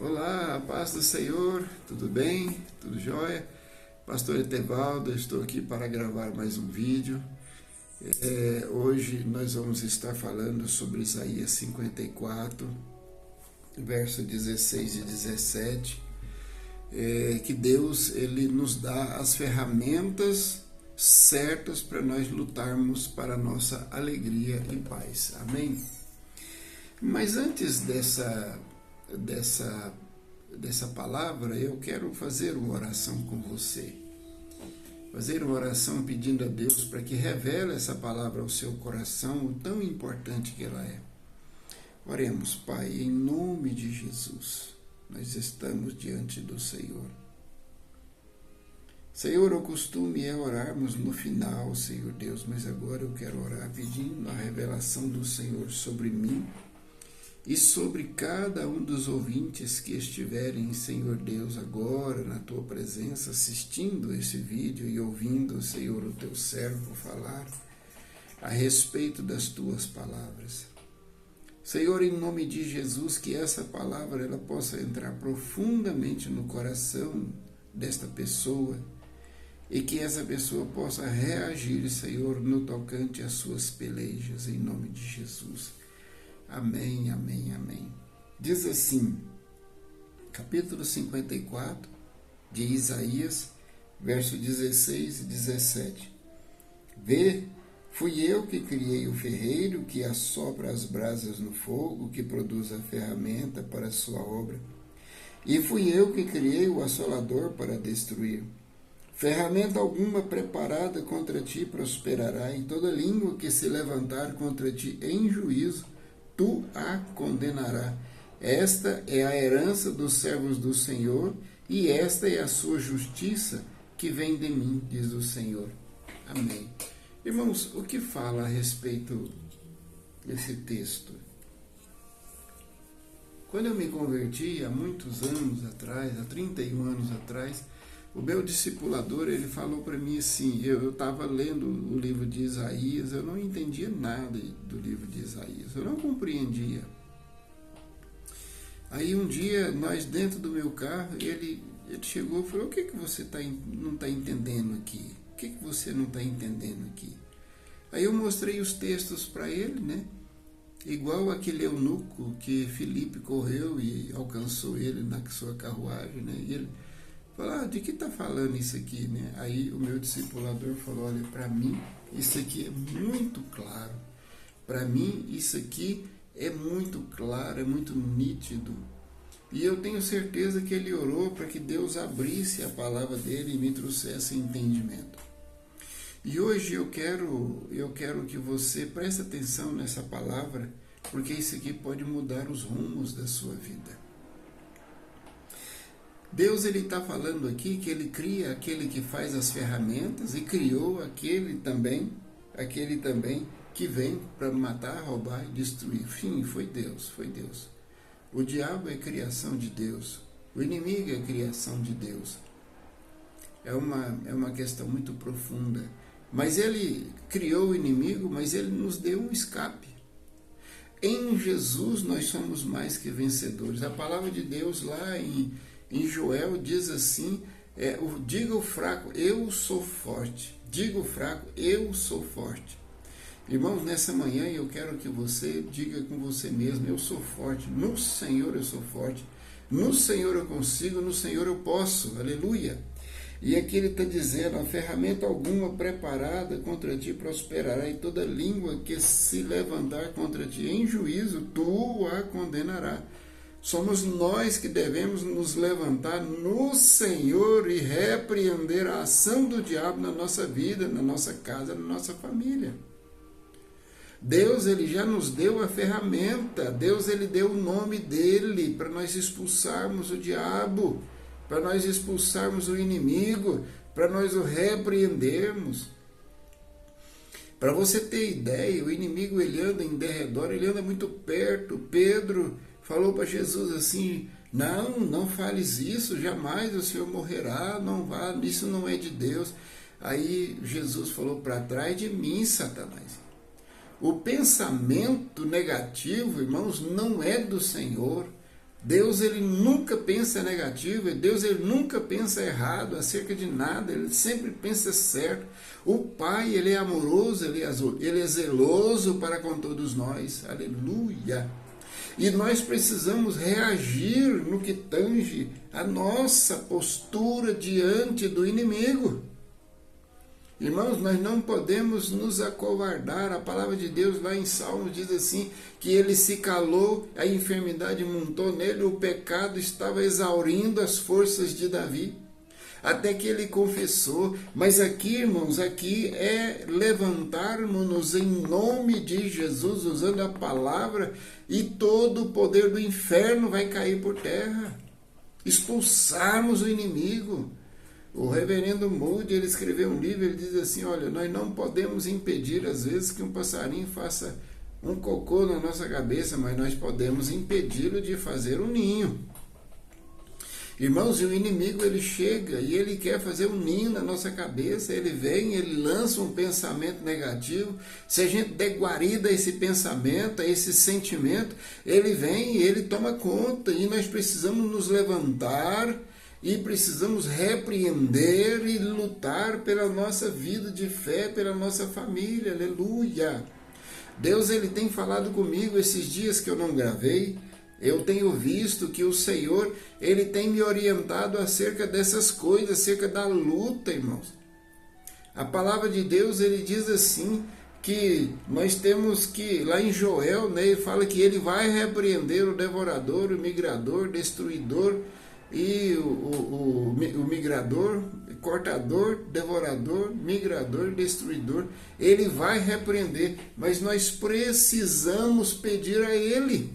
Olá, a paz do Senhor, tudo bem? Tudo jóia? Pastor Etevaldo, estou aqui para gravar mais um vídeo. Hoje nós vamos estar falando sobre Isaías 54, verso 16 e 17, que Deus ele nos dá as ferramentas certas para nós lutarmos para a nossa alegria e paz. Amém? Mas antes dessa palavra, eu quero fazer uma oração com você. Fazer uma oração pedindo a Deus para que revele essa palavra ao seu coração, o tão importante que ela é. Oremos, Pai, em nome de Jesus, nós estamos diante do Senhor. Senhor, o costume é orarmos no final, Senhor Deus, mas agora eu quero orar pedindo a revelação do Senhor sobre mim, e sobre cada um dos ouvintes que estiverem, Senhor Deus, agora na Tua presença, assistindo esse vídeo e ouvindo, Senhor, o Teu servo falar a respeito das Tuas palavras. Senhor, em nome de Jesus, que essa palavra ela possa entrar profundamente no coração desta pessoa e que essa pessoa possa reagir, Senhor, no tocante às suas pelejas, em nome de Jesus. Amém, amém, amém. Diz assim, capítulo 54 de Isaías, verso 16 e 17. Vê, fui eu que criei o ferreiro, que assopra as brasas no fogo, que produz a ferramenta para a sua obra. E fui eu que criei o assolador para destruir. Ferramenta alguma preparada contra ti prosperará, e toda língua que se levantar contra ti em juízo, tu a condenarás. Esta é a herança dos servos do Senhor, e esta é a sua justiça que vem de mim, diz o Senhor. Amém. Irmãos, o que fala a respeito desse texto? Quando eu me converti, há muitos anos atrás, há 31 anos atrás, o meu discipulador, ele falou para mim assim, eu estava lendo o livro de Isaías, eu não entendia nada do livro de Isaías, eu não compreendia. Aí um dia, nós dentro do meu carro, ele chegou e falou, o que você não está entendendo aqui? O que você não está entendendo aqui? Aí eu mostrei os textos para ele, né? Igual aquele eunuco que Filipe correu e alcançou ele na sua carruagem, né? E ele falou, de que está falando isso aqui, né? Aí o meu discipulador falou, olha, para mim isso aqui é muito claro. Para mim isso aqui é muito claro, é muito nítido. E eu tenho certeza que ele orou para que Deus abrisse a palavra dele e me trouxesse entendimento. E hoje eu quero que você preste atenção nessa palavra, porque isso aqui pode mudar os rumos da sua vida. Deus ele está falando aqui que ele cria aquele que faz as ferramentas e criou aquele também que vem para matar, roubar e destruir. Sim, foi Deus. O diabo é criação de Deus, o inimigo é criação de Deus. É uma questão muito profunda. Mas ele criou o inimigo, mas ele nos deu um escape. Em Jesus nós somos mais que vencedores. A palavra de Deus lá em Joel diz assim, diga o fraco, eu sou forte. Diga o fraco, eu sou forte. Irmãos, nessa manhã eu quero que você diga com você mesmo, eu sou forte. No Senhor eu sou forte. No Senhor eu consigo, no Senhor eu posso. Aleluia. E aqui ele está dizendo, a ferramenta alguma preparada contra ti prosperará, e toda língua que se levantar contra ti em juízo, tu a condenarás. Somos nós que devemos nos levantar no Senhor e repreender a ação do diabo na nossa vida, na nossa casa, na nossa família. Deus ele já nos deu a ferramenta, Deus ele deu o nome dele para nós expulsarmos o diabo, para nós expulsarmos o inimigo, para nós o repreendermos. Para você ter ideia, o inimigo ele anda em derredor, ele anda muito perto. Pedro falou para Jesus assim, não fales isso, jamais o Senhor morrerá, não vá, isso não é de Deus. Aí Jesus falou, para trás de mim, Satanás. O pensamento negativo, irmãos, não é do Senhor. Deus, ele nunca pensa negativo, Deus, ele nunca pensa errado acerca de nada, ele sempre pensa certo. O Pai, ele é amoroso, ele é zeloso para com todos nós, aleluia. E nós precisamos reagir no que tange a nossa postura diante do inimigo. Irmãos, nós não podemos nos acovardar. A palavra de Deus lá em Salmos diz assim, que ele se calou, a enfermidade montou nele, o pecado estava exaurindo as forças de Davi, até que ele confessou. Mas aqui, irmãos, aqui é levantarmos-nos em nome de Jesus, usando a palavra, e todo o poder do inferno vai cair por terra. Expulsarmos o inimigo. O reverendo Moody, ele escreveu um livro, ele diz assim, olha, nós não podemos impedir às vezes que um passarinho faça um cocô na nossa cabeça, mas nós podemos impedi-lo de fazer um ninho. Irmãos, e o inimigo, ele chega e ele quer fazer um ninho na nossa cabeça, ele vem, ele lança um pensamento negativo. Se a gente der guarida a esse pensamento, a esse sentimento, ele vem e ele toma conta, e nós precisamos nos levantar e precisamos repreender e lutar pela nossa vida de fé, pela nossa família, aleluia. Deus, ele tem falado comigo esses dias que eu não gravei. Eu tenho visto que o Senhor, ele tem me orientado acerca dessas coisas, acerca da luta, irmãos. A palavra de Deus, ele diz assim, que nós temos que, lá em Joel, né, ele fala que ele vai repreender o devorador, o migrador, destruidor, e o migrador, cortador, devorador, migrador, destruidor. Ele vai repreender, mas nós precisamos pedir a ele.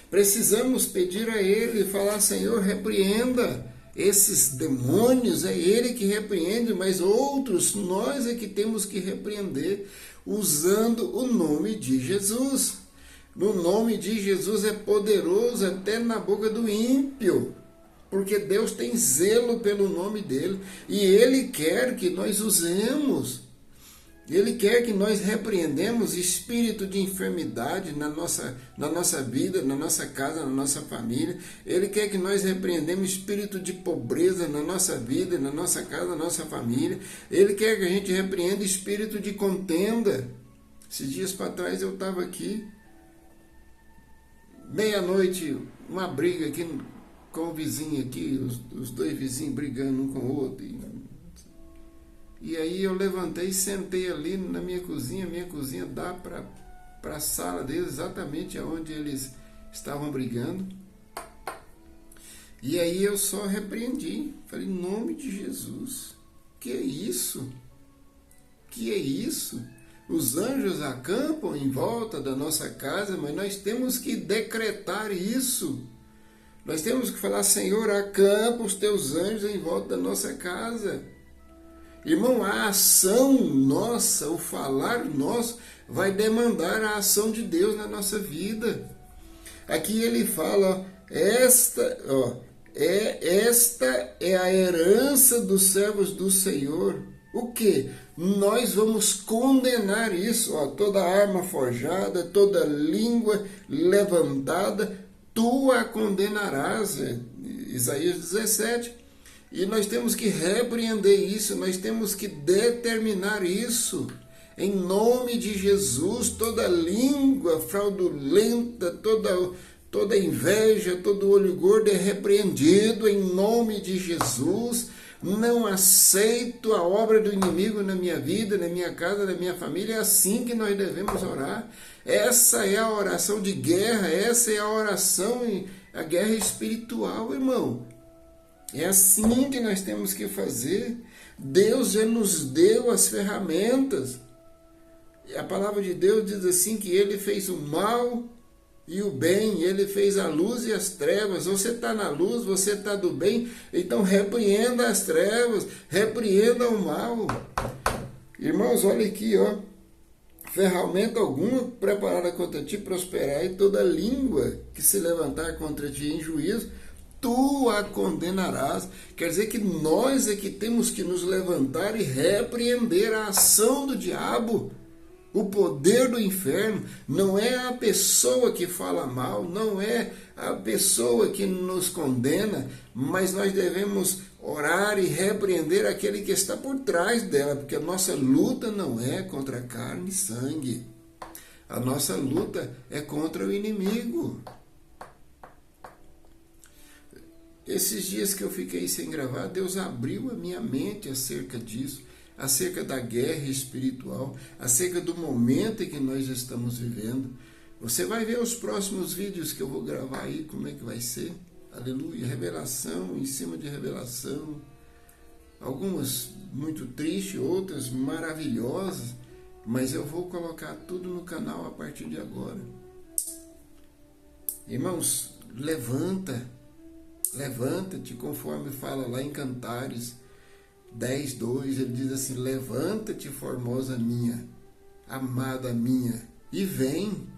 Precisamos pedir a ele e falar, Senhor, repreenda esses demônios, é ele que repreende, mas outros nós é que temos que repreender usando o nome de Jesus. No nome de Jesus é poderoso até na boca do ímpio, porque Deus tem zelo pelo nome dele, e ele quer que nós usemos. Ele quer que nós repreendemos espírito de enfermidade na nossa vida, na nossa casa, na nossa família. Ele quer que nós repreendemos espírito de pobreza na nossa vida, na nossa casa, na nossa família. Ele quer que a gente repreenda espírito de contenda. Esses dias para trás eu estava aqui, meia-noite, uma briga aqui com o vizinho aqui, os dois vizinhos brigando um com o outro. E aí eu levantei e sentei ali na minha cozinha dá para a sala deles, exatamente onde eles estavam brigando. E aí eu só repreendi, falei, em nome de Jesus, que é isso? Que é isso? Os anjos acampam em volta da nossa casa, mas nós temos que decretar isso. Nós temos que falar, Senhor, acampa os teus anjos em volta da nossa casa. Irmão, a ação nossa, o falar nosso, vai demandar a ação de Deus na nossa vida. Aqui ele fala, esta é a herança dos servos do Senhor. O que? Nós vamos condenar isso, toda arma forjada, toda língua levantada, tu a condenarás, Isaías 17. E nós temos que repreender isso, nós temos que determinar isso. Em nome de Jesus, toda língua fraudulenta, toda inveja, todo olho gordo é repreendido em nome de Jesus. Não aceito a obra do inimigo na minha vida, na minha casa, na minha família. É assim que nós devemos orar. Essa é a oração de guerra, essa é a oração, a guerra espiritual, irmão. É assim que nós temos que fazer. Deus já nos deu as ferramentas. A palavra de Deus diz assim que ele fez o mal e o bem, ele fez a luz e as trevas. Você está na luz, você está do bem, então repreenda as trevas, repreenda o mal. Irmãos, olha aqui, ferramenta alguma preparada contra ti prosperar, e toda língua que se levantar contra ti em juízo, tu a condenarás. Quer dizer que nós é que temos que nos levantar e repreender a ação do diabo, o poder do inferno. Não é a pessoa que fala mal, não é a pessoa que nos condena, mas nós devemos orar e repreender aquele que está por trás dela, porque a nossa luta não é contra carne e sangue. A nossa luta é contra o inimigo. Esses dias que eu fiquei sem gravar, Deus abriu a minha mente acerca disso, acerca da guerra espiritual, acerca do momento em que nós estamos vivendo. Você vai ver os próximos vídeos que eu vou gravar aí, como é que vai ser. Aleluia, revelação em cima de revelação. Algumas muito tristes, outras maravilhosas, mas eu vou colocar tudo no canal a partir de agora. Irmãos, levanta-te, conforme fala lá em Cantares 10:2, ele diz assim: levanta-te, formosa minha, amada minha, e vem.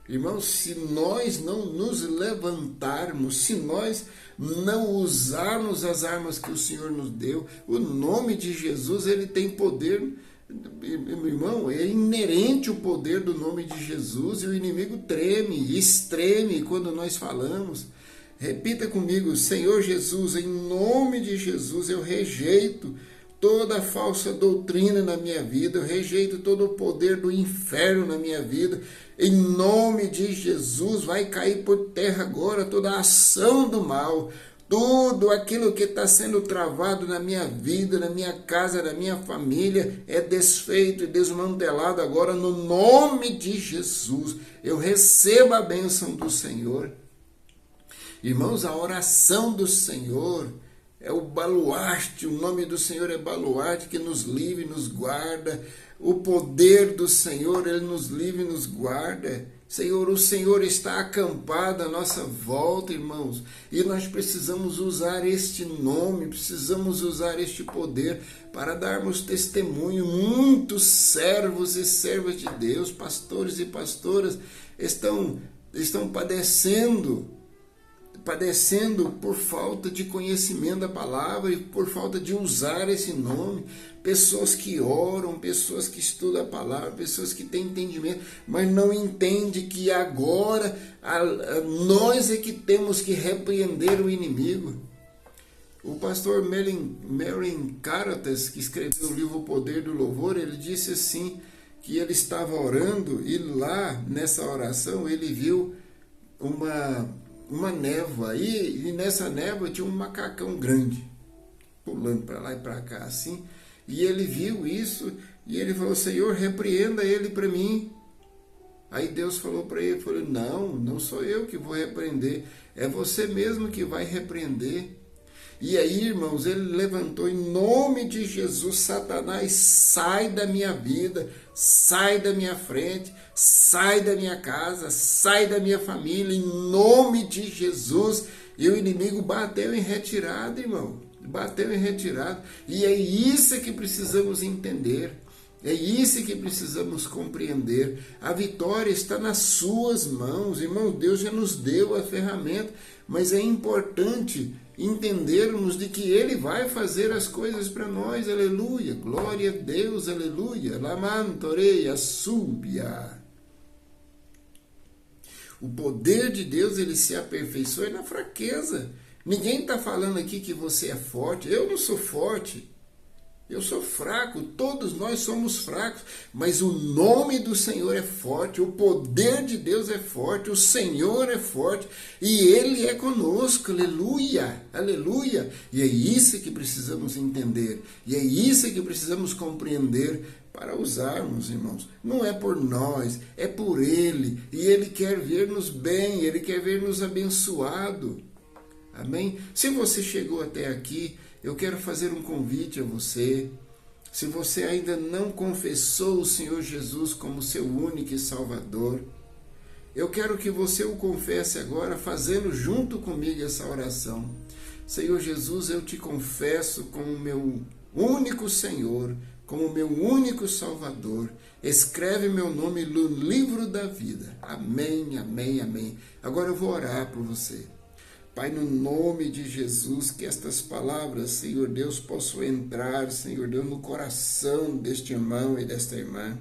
Irmãos, se nós não nos levantarmos, se nós não usarmos as armas que o Senhor nos deu, o nome de Jesus, ele tem poder. Irmão, é inerente o poder do nome de Jesus, e o inimigo treme, estreme quando nós falamos. Repita comigo: Senhor Jesus, em nome de Jesus, eu rejeito toda falsa doutrina na minha vida, eu rejeito todo o poder do inferno na minha vida. Em nome de Jesus, vai cair por terra agora toda a ação do mal, tudo aquilo que está sendo travado na minha vida, na minha casa, na minha família, é desfeito e desmantelado agora no nome de Jesus. Eu recebo a bênção do Senhor. Irmãos, a oração do Senhor é o baluarte, o nome do Senhor é baluarte que nos livra e nos guarda. O poder do Senhor, ele nos livra e nos guarda. Senhor, o Senhor está acampado à nossa volta, irmãos, e nós precisamos usar este nome, precisamos usar este poder para darmos testemunho. Muitos servos e servas de Deus, pastores e pastoras, estão padecendo por falta de conhecimento da palavra e por falta de usar esse nome. Pessoas que oram, pessoas que estudam a palavra, pessoas que têm entendimento, mas não entendem que agora nós é que temos que repreender o inimigo. O pastor Merlin Carothers, que escreveu o livro O Poder do Louvor, ele disse assim, que ele estava orando e lá nessa oração ele viu uma névoa, e nessa névoa tinha um macacão grande, pulando para lá e para cá assim, e ele viu isso, e ele falou: Senhor, repreenda ele para mim. Aí Deus falou para ele, não sou eu que vou repreender, é você mesmo que vai repreender. E aí, irmãos, ele levantou: em nome de Jesus, Satanás, sai da minha vida, sai da minha frente, sai da minha casa, sai da minha família, em nome de Jesus. E o inimigo bateu em retirada, irmão, bateu em retirada. E é isso que precisamos entender, é isso que precisamos compreender. A vitória está nas suas mãos, irmão. Deus já nos deu a ferramenta, mas é importante entendermos de que Ele vai fazer as coisas para nós. Aleluia, glória a Deus, aleluia. Lamantoreia, súbia. O poder de Deus, ele se aperfeiçoa na fraqueza. Ninguém está falando aqui que você é forte. Eu não sou forte. Eu sou fraco, todos nós somos fracos, mas o nome do Senhor é forte, o poder de Deus é forte, o Senhor é forte e Ele é conosco, aleluia, aleluia. E é isso que precisamos entender, e é isso que precisamos compreender para usarmos, irmãos. Não é por nós, é por Ele, e Ele quer ver-nos bem, Ele quer ver-nos abençoado. Amém? Se você chegou até aqui, eu quero fazer um convite a você. Se você ainda não confessou o Senhor Jesus como seu único e Salvador, eu quero que você o confesse agora, fazendo junto comigo essa oração. Senhor Jesus, eu te confesso como meu único Senhor, como meu único Salvador. Escreve meu nome no livro da vida. Amém, amém, amém. Agora eu vou orar por você. Pai, no nome de Jesus, que estas palavras, Senhor Deus, possam entrar, Senhor Deus, no coração deste irmão e desta irmã.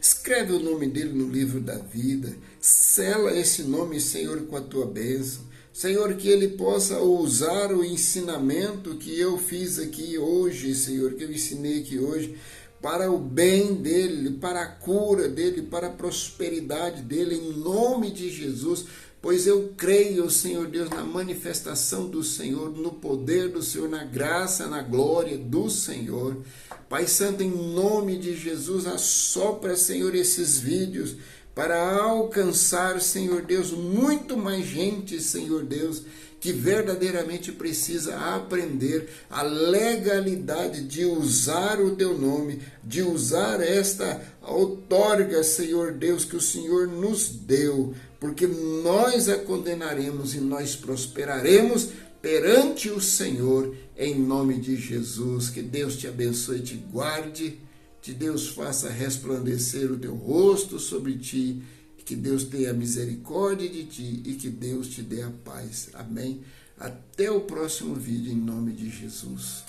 Escreve o nome dele no livro da vida. Sela esse nome, Senhor, com a tua bênção. Senhor, que ele possa usar o ensinamento que eu fiz aqui hoje, Senhor, que eu ensinei aqui hoje, para o bem dele, para a cura dele, para a prosperidade dele, em nome de Jesus. Pois eu creio, Senhor Deus, na manifestação do Senhor, no poder do Senhor, na graça, na glória do Senhor. Pai Santo, em nome de Jesus, assopra, Senhor, esses vídeos para alcançar, Senhor Deus, muito mais gente, Senhor Deus, que verdadeiramente precisa aprender a legalidade de usar o teu nome, de usar esta outorga, Senhor Deus, que o Senhor nos deu, porque nós a condenaremos e nós prosperaremos perante o Senhor, em nome de Jesus. Que Deus te abençoe e te guarde, que Deus faça resplandecer o teu rosto sobre ti, que Deus tenha misericórdia de ti e que Deus te dê a paz. Amém? Até o próximo vídeo, em nome de Jesus.